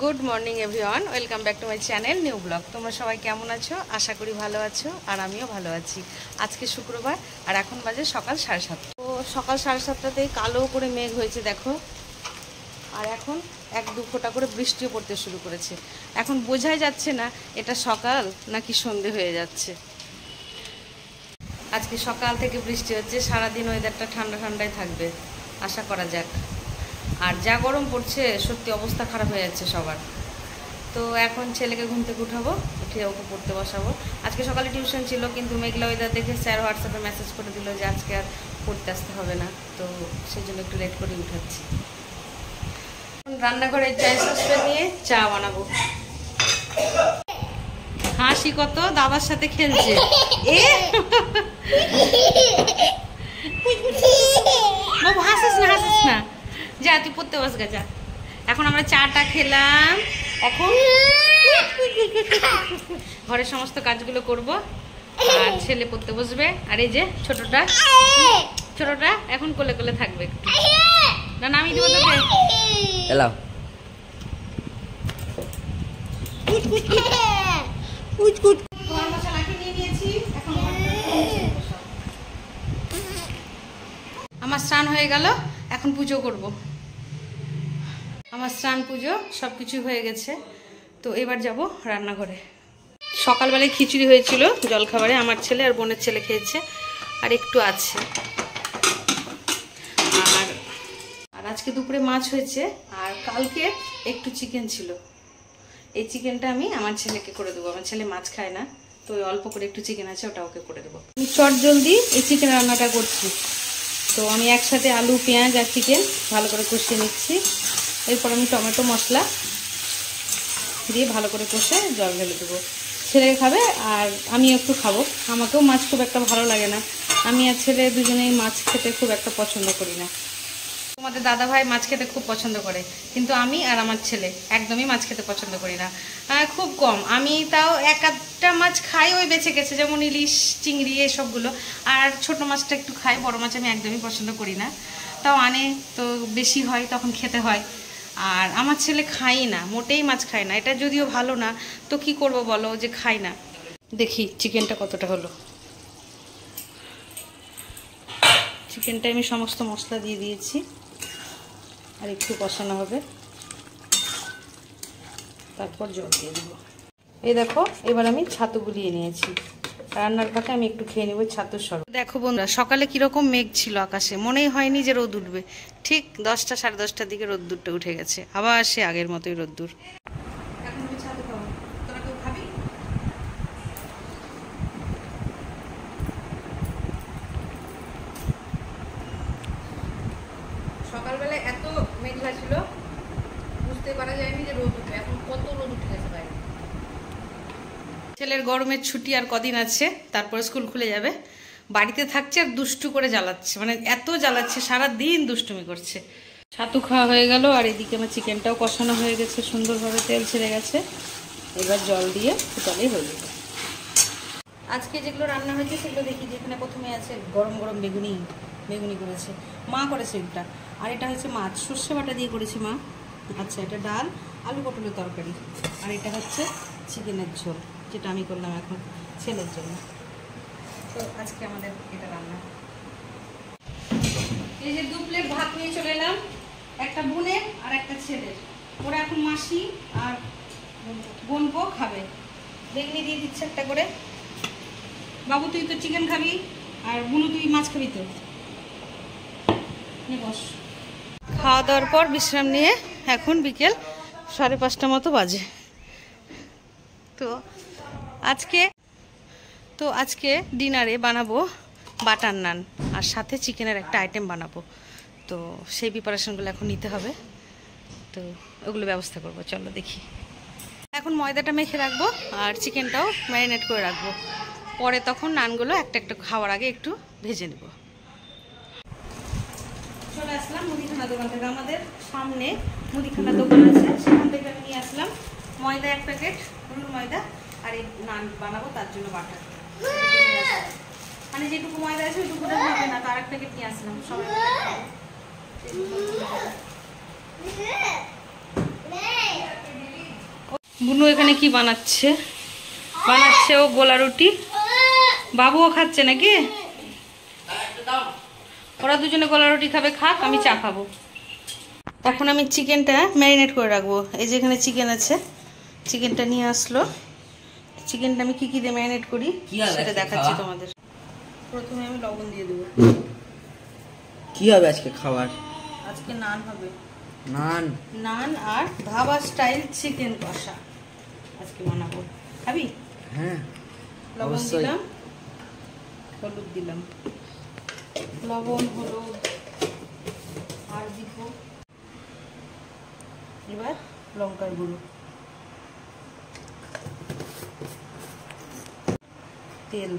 Good morning everyone, welcome back to my channel new blog. তোমরা সবাই কেমন আছো? আশা করি ভালো আছো, আর আমিও ভালো আছি। আজকে শুক্রবার আর এখন বাজে সকাল 7:30। তো সকাল 7:30তেই কালো করে মেঘ হয়েছে দেখো, আর এখন 1-2 ফোঁটা করে বৃষ্টিও পড়তে শুরু করেছে। এখন বোঝাই যাচ্ছে না এটা সকাল নাকি সন্ধে হয়ে যাচ্ছে। আজকে সকাল থেকে বৃষ্টি হচ্ছে, সারাদিন ওয়েদারটা ঠান্ডা ঠান্ডাই থাকবে আশা করা যাক। আর যা গরম পড়ছে সত্যি অবস্থা খারাপ হয়ে যাচ্ছে সবার। তো এখন ছেলেকে ঘুম থেকে উঠাবো, উঠে ওকে পড়তে বসাবো। আজকে সকালে টিউশন ছিল, কিন্তু মেঘলা ওয়েদার দেখে স্যার হোয়াটসঅ্যাপে মেসেজ করে দিল যে আজকে আর পড়তে আসতে হবে না, তো সেই জন্য একটু লেট করে উঠাচ্ছি। রান্নাঘরে চায়ের সসপ্যান নিয়ে চা বানাবো। হাসি কত, দাদার সাথে খেলছে। হাসিস না হাসিস না, যা তুই পড়তে বস গা যা। এখন আমরা চাটা খেলাম, এখন ঘরের সমস্ত কাজগুলো করব, আর ছেলে পড়তে বসবে। আর এই যে ছোটটা এখন কোলে কোলে থাকবে। না নামিয়ে দিব তোকে। এলাও আমার স্নান হয়ে গেল, এখন পুজো করব। আমার স্নান পুজো সব কিছু হয়ে গেছে, তো এবার যাব রান্নাঘরে। সকালবেলায় খিচুড়ি হয়েছিল জলখাবারে, আমার ছেলে আর বোনের ছেলে খেয়েছে, আর একটু আছে। আর আজকে দুপুরে মাছ হয়েছে, আর কালকে একটু চিকেন ছিল। এই চিকেনটা আমি আমার ছেলেকে করে দেবো, আমার ছেলে মাছ খায় না, তো ওই অল্প করে একটু চিকেন আছে, ওটা ওকে করে দেবো। আমি চট জলদি এই চিকেন রান্নাটা করছি। তো আমি একসাথে আলু, পেঁয়াজ আর চিকেন ভালো করে কষিয়ে নিচ্ছি। এরপর আমি টমেটো মশলা দিয়ে ভালো করে কষে জল ঢেলে দেবো। ছেলে খাবে আর আমি একটু খাবো। আমাকেও মাছ খুব একটা ভালো লাগে না, আমি আর ছেলে দুজনেই মাছ খেতে খুব একটা পছন্দ করি না। তোমাদের দাদা ভাই মাছ খেতে খুব পছন্দ করে, কিন্তু আমি আর আমার ছেলে একদমই মাছ খেতে পছন্দ করি না, খুব কম। আমি তাও একটা মাছ খাই, ওই বেঁচে গেছে, যেমন ইলিশ, চিংড়ি এসবগুলো। আর ছোট মাছটা একটু খাই, বড় মাছ আমি একদমই পছন্দ করি না। তাও আনে তো বেশি হয়, তখন খেতে হয়। আর আমার ছেলে খাই না, মোটেই মাছ খায় না। এটা যদিও ভালো না, তো কি করব বলো, যে খাই না। দেখি চিকেনটা কতটা হলো। চিকেনটা আমি সমস্ত মশলা দিয়ে দিয়েছি, আর একটু কষানো হবে, তারপর জল দিয়ে দেবো। এই দেখো, এবার আমি ছাতু গুলিয়ে নিয়েছি। রান্নার পাকে আমি একটু খেয়ে নেবো ছাতুর শরবত। দেখো বন্ধুরা, সকালে কিরকম মেঘ ছিল আকাশে, মনেই হয়নি যে রোদ উঠবে। ঠিক 10টা সাড়ে 10টার দিকে রোদ্দুরটা উঠে গেছে, আবার সে আগের মতোই রোদ্দুর। এখন আমি ছাতু খাবো, তোরা কেউ খাবি? সকালবেলায় এত মেঘলা ছিল, বুঝতে পারা যায়নি যে রোদ উঠবে। এখন কত রোদ উঠে গেছে বাইরে। ছেলের গরমের ছুটি আর কদিন আছে, তারপরে স্কুল খুলে যাবে। বাড়িতে থাকছে আর দুষ্টু করে জ্বালাচ্ছে, মানে এত জ্বালাচ্ছে, সারা দিন দুষ্টুমি করছে। ছাতু খাওয়া হয়ে গেল, আর এদিকে আমার চিকেনটাও কষানো হয়ে গেছে, সুন্দরভাবে তেল ছেড়ে গেছে। এবার জল দিয়ে ফুটালেই হয়ে যাবে। আজকে যেগুলো রান্না হয়েছে সেগুলো দেখি। যেখানে প্রথমে আছে গরম গরম বেগুনি করেছে মা, করেছে এটা। আর এটা হচ্ছে মাছ, সর্ষে বাটা দিয়ে করেছি মা। আচ্ছা, এটা ডাল, আলু পটলের তরকারি। আর এটা হচ্ছে চিকেনের ঝোল, যেটা আমি করলাম এখন ছেলের জন্য। তো আজকে আমাদের এটা রান্না। এই যে 2 প্লেট ভাত নিয়ে চলে এলাম, একটা বোনের আর একটা ছেলের। ওরা এখন মাসি আর বোনপো খাবে। বেগুনি দিয়ে দিচ্ছে একটা করে। বাবু তুই তো চিকেন খাবি, আর বুনু তুই মাছ খাবি তো। বস। খাওয়া দাওয়ার পর বিশ্রাম নিয়ে এখন বিকেল 5:30 মতো বাজে। তো আজকে ডিনারে বানাবো বাটার নান, আর সাথে চিকেনের একটা আইটেম বানাবো। তো সেই প্রিপারেশনগুলো এখন নিতে হবে, তো ওগুলো ব্যবস্থা করবো। চলো দেখি। এখন ময়দাটা মেখে রাখবো, আর চিকেনটাও ম্যারিনেট করে রাখবো। পরে তখন নানগুলো একটা একটা খাওয়ার আগে একটু ভেজে নেব। চলে আসলাম মুদিখানা দোকান থেকে। আমাদের সামনে মুদিখানা দোকান আছে, সেখান থেকে আমি নিয়ে আসলাম ময়দা 1 প্যাকেট, হলুদ ময়দা, আর এই নান বানাবো তার জন্য বাটার। মানে যেটুকু ময়দা আছে ওইটুকু হবে না, তার 1 প্যাকেট নিয়ে আসলাম। সবাই বুনু এখানে কি বানাচ্ছে? বানাচ্ছে ও গোলা রুটি। বাবুও খাচ্ছে নাকি? ওরা দুজনে গোলা রুটি খাবে, খাক, আমি চা খাবো। এখন আমি চিকেনটা ম্যারিনেট করে রাখবো। এই যে এখানে চিকেন আছে, চিকেনটা নিয়ে আসলো। চিকেনটা আমি কি কি দিয়ে ম্যারিনেট করি সেটা দেখাচ্ছি তোমাদের। প্রথমে আমি লবণ দিয়ে দেবো। কি হবে আজকে খাবার? আজকে নান হবে। নান আর ধাবা স্টাইল চিকেন কষা আজকে বানাবো। খাবি? হ্যাঁ, লবণ দিলাম, হলুদ দিলাম, লবণ হলুদ আর দিব এবার লঙ্কার গুঁড়ো, তেল,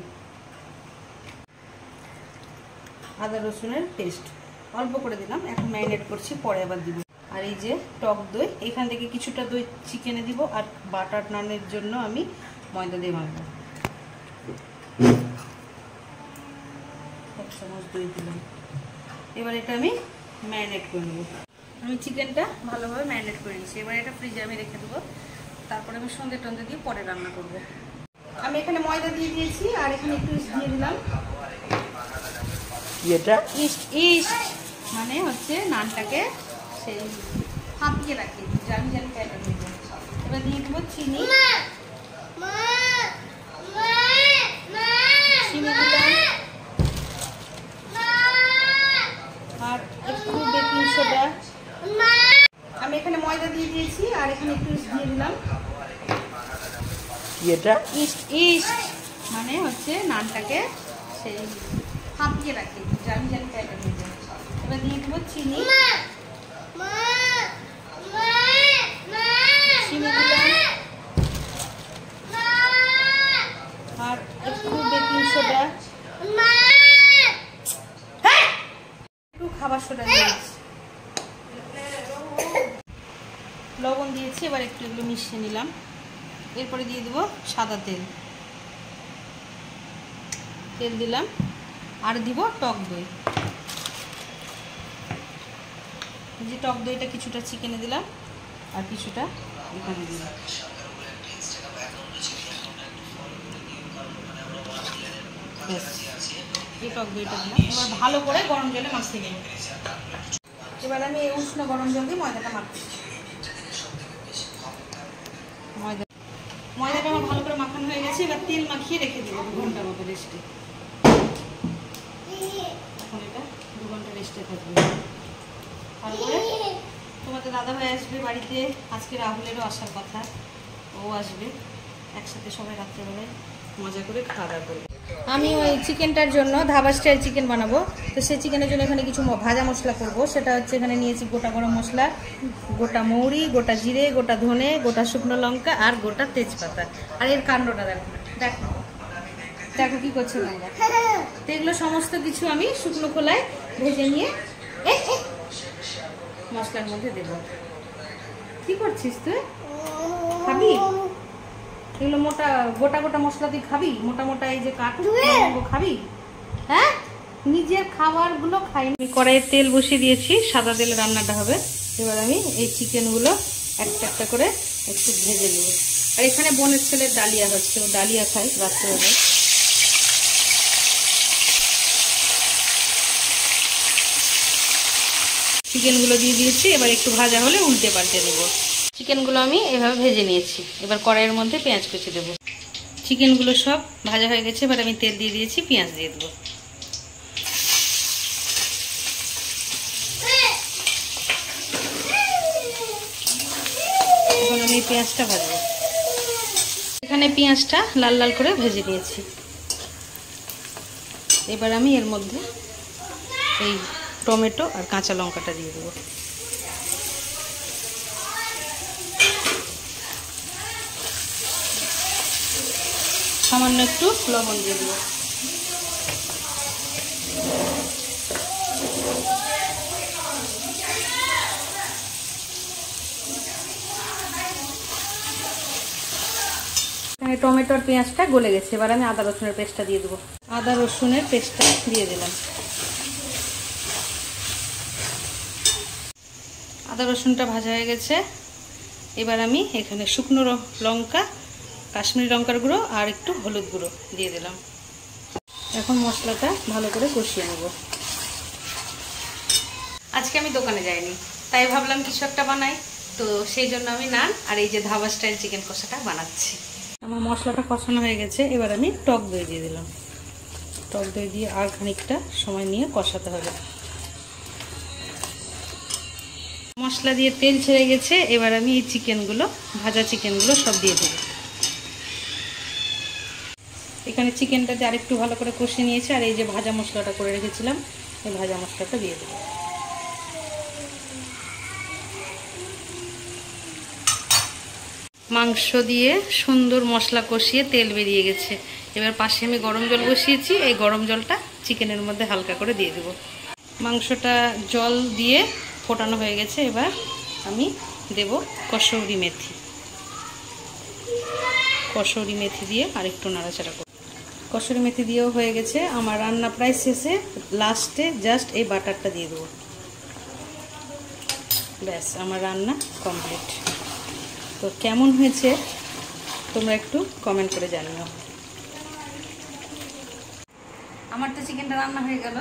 আদা রসুনের পেস্ট অল্প করে দিলাম। এখন ম্যারিনেট করছি, পরে আবার দিব। আর এই যে টক দই, এখান থেকে কিছুটা দই চিকেনে দিব। আর বাটার নানের জন্য আমি ময়দা দিয়ে মাখবো। 1 চামচ দই দিলাম। এবার এটা আমি ম্যারিনেট করে নেব। আমি চিকেনটা ভালোভাবে ম্যারিনেট করে নিয়েছি। এবার এটা ফ্রিজে আমি রেখে দেবো। তারপরে আমি সন্ধে টন্ধে দিয়ে পরে রান্না করব। আমি এখানে ময়দা দিয়ে দিয়েছি আর এখানে একটু ইস্ট দিয়ে দিলাম। এটা ইস্ট মানে হচ্ছে নানটাকে সেই ফাঁপিয়ে রাখি, জানি টাইপের হয়ে যায়। এবার দিয়ে দেবো চিনি, দিলাম আর একটু বেকিং সোডা। আমি এখানে ময়দা দিয়ে দিয়েছি আর এখানে একটু ইস্ট দিয়ে দিলাম। এটা ইস্ট মানে হচ্ছে নানটাকে সেই ফাঁপিয়ে রাখি, জানি টাইপের হয়ে যায়। এবার দিয়ে দেবো চিনি, দিলাম আর একটু বেকিং সোডা, একটু খাবার সোডা দিয়েছি, লবণ দিয়েছি। এবার একটু এগুলো মিশিয়ে নিলাম। এরপরে দিয়ে দেবো সাদা তেল দিলাম আর দিব টক দই। যে টক দইটা কিছুটা চিকেনে দিলাম আর কিছুটা এখানে দিলাম। এই টক দইটা দিলাম। এবার ভালো করে গরম জলে মাখিয়ে নেব। এবার আমি এই উষ্ণ গরম জল দিয়ে ময়দাটা মাখছি। ময়দাটা আমার ভালো করে মাখানো হয়ে গেছে। এবার তেল মাখিয়ে রেখে দেবো 2 ঘন্টার মতো রেস্টে। এখন এটা 2 ঘন্টা রেস্টে থাকবে। তারপরে তোমাদের দাদাভাই আসবে বাড়িতে। আজকে রাহুলেরও আসার কথা, ও আসবে। একসাথে সবাই রাত্রেবেলায় মজা করে খাওয়া দাওয়া করবো। আমি ওই চিকেনটার জন্য ধাবা স্টাইল চিকেন বানাবো। তো সেই চিকেনের জন্য এখানে কিছু ভাজা মশলা করব। সেটা হচ্ছে এখানে নিয়েছি গোটা গরম মশলা, গোটা মৌরি, গোটা জিরে, গোটা ধনে, গোটা শুকনো লঙ্কা আর গোটা তেজপাতা। আর এর কাণ্ডটা দেখো দেখো দেখো কি করছে তোমরা। তো এগুলো সমস্ত কিছু আমি শুকনো খোলায় ভেজে নিয়ে মশলার মধ্যে দেব। কি করছিস তুই? খাবি এগুলো? মোটা গোটা মশলা তুই খাবি? মোটা এই যে কাঠ খাবি? হ্যাঁ, নিজের খাবারগুলো খাইনি। কড়াইয়ে তেল বসিয়ে দিয়েছি, সাদা তেলে রান্নাটা হবে। এবার আমি এই চিকেনগুলো একটা একটা করে একটু ভেজে নেব। আর এখানে বোনের ছেলের ডালিয়া হচ্ছে, ও ডালিয়া খাই রাত্রেবেলায়। চিকেনগুলো দিয়ে দিয়েছি। এবার একটু ভাজা হলে উল্টে পাল্টে নেব। চিকেনগুলো আমি এভাবে ভেজে নিয়েছি। এবার কড়াইয়ের মধ্যে পেঁয়াজ কুচি দেবো। চিকেনগুলো সব ভাজা হয়ে গেছে। এবার আমি তেল দিয়ে দিয়েছি, পেঁয়াজ দিয়ে দেবো। এখন আমি পেঁয়াজটা ভাজবো। এখানে পেঁয়াজটা লাল লাল করে ভেজে নিয়েছি। এবার আমি এর মধ্যে এই টমেটো আর কাঁচা লঙ্কাটা দিয়ে দেবো। সামান্য একটু লবণ দিয়ে দেবো। টমেটো আর পেঁয়াজটা গলে গেছে। এবার আমি আদা রসুনের পেস্টটা দিয়ে দেবো। আদা রসুনের পেস্টটা দিয়ে দিলাম। আদা রসুনটা ভাজা হয়ে গেছে। এবার আমি এখানে শুকনো লঙ্কা, কাশ্মীরি লঙ্কার গুঁড়ো আর একটু হলুদ গুঁড়ো দিয়ে দিলাম। এখন মশলাটা ভালো করে কষিয়ে নেব। আজকে আমি দোকানে যাইনি, তাই ভাবলাম কিছু একটা বানাই, তো সেই জন্য আমি নান আর এই যে ধাবা স্টাইল চিকেন কষাটা বানাচ্ছি। আমার মশলাটা কষানো হয়ে গেছে, এবার আমি টক দই দিয়ে দিলাম। টক দই দিয়ে আর খানিকটা সময় নিয়ে কষাতে হবে। মশলা দিয়ে তেল ছেড়ে গেছে, এবার আমি এই চিকেনগুলো, ভাজা চিকেনগুলো সব দিয়ে দেব। এখানে চিকেনটাতে আরেকটু ভালো করে কষিয়ে নিয়েছি, আর এই যে ভাজা মশলাটা করে রেখেছিলাম, এই ভাজা মশলাটা দিয়ে দেব। মাংস দিয়ে সুন্দর মশলা কষিয়ে তেল বেরিয়ে গেছে। এবার পাশে আমি গরম জল বসিয়েছি, এই গরম জলটা চিকেনের মধ্যে হালকা করে দিয়ে দেব। মাংসটা জল দিয়ে ফোটানো হয়ে গেছে, এবার আমি দেব কসৌরি মেথি। কসৌরি মেথি দিয়ে আরেকটু নাড়াচাড়া করব। কসৌরি মেথি দিয়েও হয়ে গেছে। আমার রান্না প্রায় শেষে, লাস্টে জাস্ট এই বাটারটা দিয়ে দেবো। ব্যাস, আমার রান্না কমপ্লিট। তো কেমন হয়েছে তোমরা একটু কমেন্ট করে জানিও। আমার তো চিকেনটা রান্না হয়ে গেল,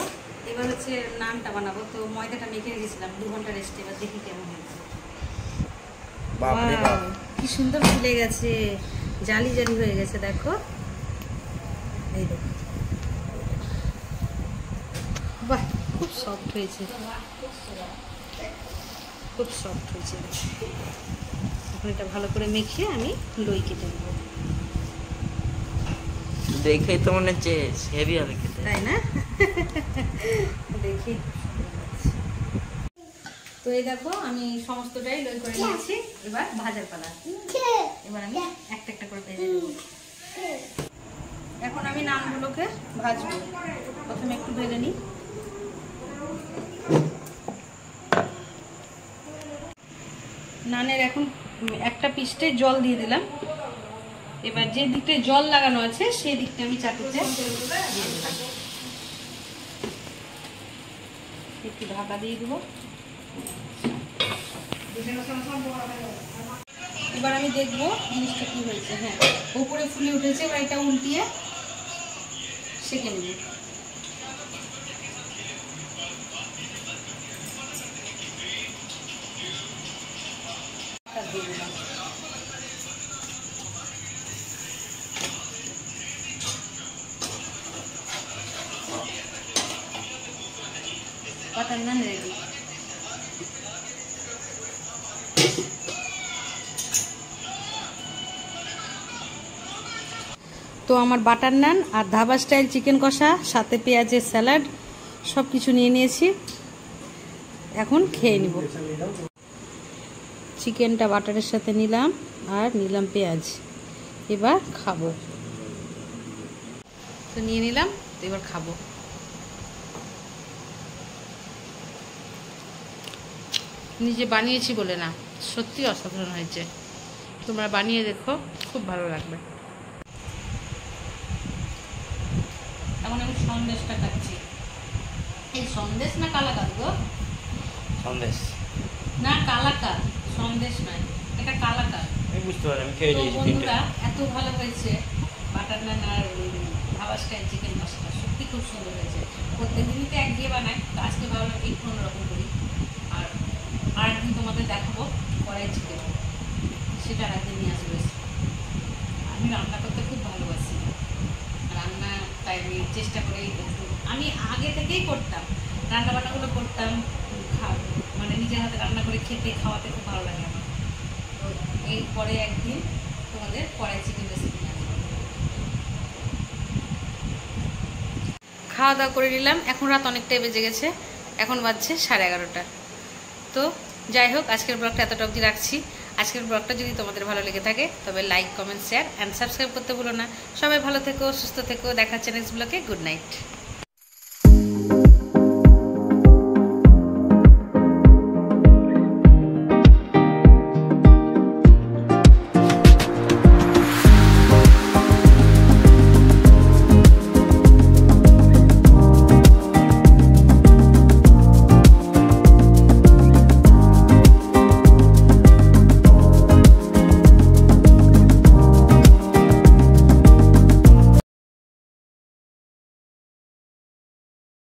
এবার হচ্ছে নানটা বানাবো। তো ময়দাটা মেখে রেখেছিলাম 2 ঘন্টা রেস্টে, এবার দেখি কেমন হয়েছে। কি সুন্দর ফুলে গেছে, জালি জালি হয়ে গেছে, দেখো। এই দেখো, বাহ, খুব সফট হয়েছে, খুব সফট হয়েছে। এখন এটা ভালো করে মেখে আমি দই কেটে নেব। দেখে তো মনে হচ্ছে হেভি হবে খেতে, তাই না? দেখি। তো এই দেখো, আমি সমস্তটাই দই করে নিয়েছি। এবার ভাজার পালা। এবার আমি একটা একটা করে ভেজে নেব। এখন আমি নানগুলোকে ভাজবো। প্রথমে একটু ভেজে নিই। নানের এখন একটা পিসটে জল দিয়ে দিলাম। এবার যে দিকটায় জল লাগানো আছে সেই দিকটা আমি চাটুতে দিয়ে দিলাম। একটু ঢাকা দিয়ে দেবো। এবার আমি দেখবো জিনিসটা কি হয়েছে। হ্যাঁ, উপরে ফুলে উঠেছে। এবার এটা উল্টিয়ে সেঁকে নেব। দিয়ে দিলাম। বাটার নান রেডি। তো আমার বাটার নান আর ধাবা স্টাইল চিকেন কষা, সাথে পেঁয়াজের স্যালাড সব কিছু নিয়ে নিয়েছি। এখন খেয়ে নিব। চিকেনটা বাটারের সাথে নিলাম আর নিলাম পেঁয়াজ। এবার খাবো। তো নিয়ে নিলাম, তো এবার খাবো। নিজে বানিয়েছি বলে না, সত্যি অসাধারণ হয়েছে। তোমরা বানিয়ে দেখো, খুব ভালো লাগবে। এখন আমি সন্দেশটা খাচ্ছি। এই সন্দেশ না কালাকাঁদ গো? সন্দেশ না, কালাকাঁদ, সন্দেশ নয়, এটা কালাকাঁদ। আমি বুঝতে পারি, আমি খেয়ে নিয়েছি। বন্ধুরা, এত ভালো হয়েছে বাটার নান আর ধাবা স্টাইল চিকেন মশলা, সত্যি খুব সুন্দর হয়েছে। প্রত্যেকদিনই তো এক দিয়ে বানাই, তো আজকে ভাবলাম একটু অন্যরকম করি। আর আরেকদিন তোমাদের দেখাবো কড়াই চিকেন, সেটা আরেকদিন নিয়ে আসবে। আমি রান্না করতে খুব ভালোবাসি, রান্না তাই আমি চেষ্টা করি। আমি আগে থেকেই করতাম, রান্না বান্নাগুলো করতাম, মানে নিজের হাতে রান্না করে খেতে খাওয়াতে খুব ভালো লাগে আমার। তো এরপরে একদিন তোমাদের কড়াই চিকেন রেসিপি নিয়ে আসবো। খাওয়া দাওয়া করে নিলাম। এখন রাত অনেকটাই বেজে গেছে, এখন বাজছে 11:30। তো যাই হোক, আজকের ব্লগটা এতটা অবধি রাখছি। আজকের ব্লগটা যদি তোমাদের ভালো লেগে থাকে তবে like, comment, share and subscribe করতে ভুলো না। সবাই ভালো থেকো, সুস্থ থেকো। দেখা হচ্ছে নেক্সট ব্লগে। Good night.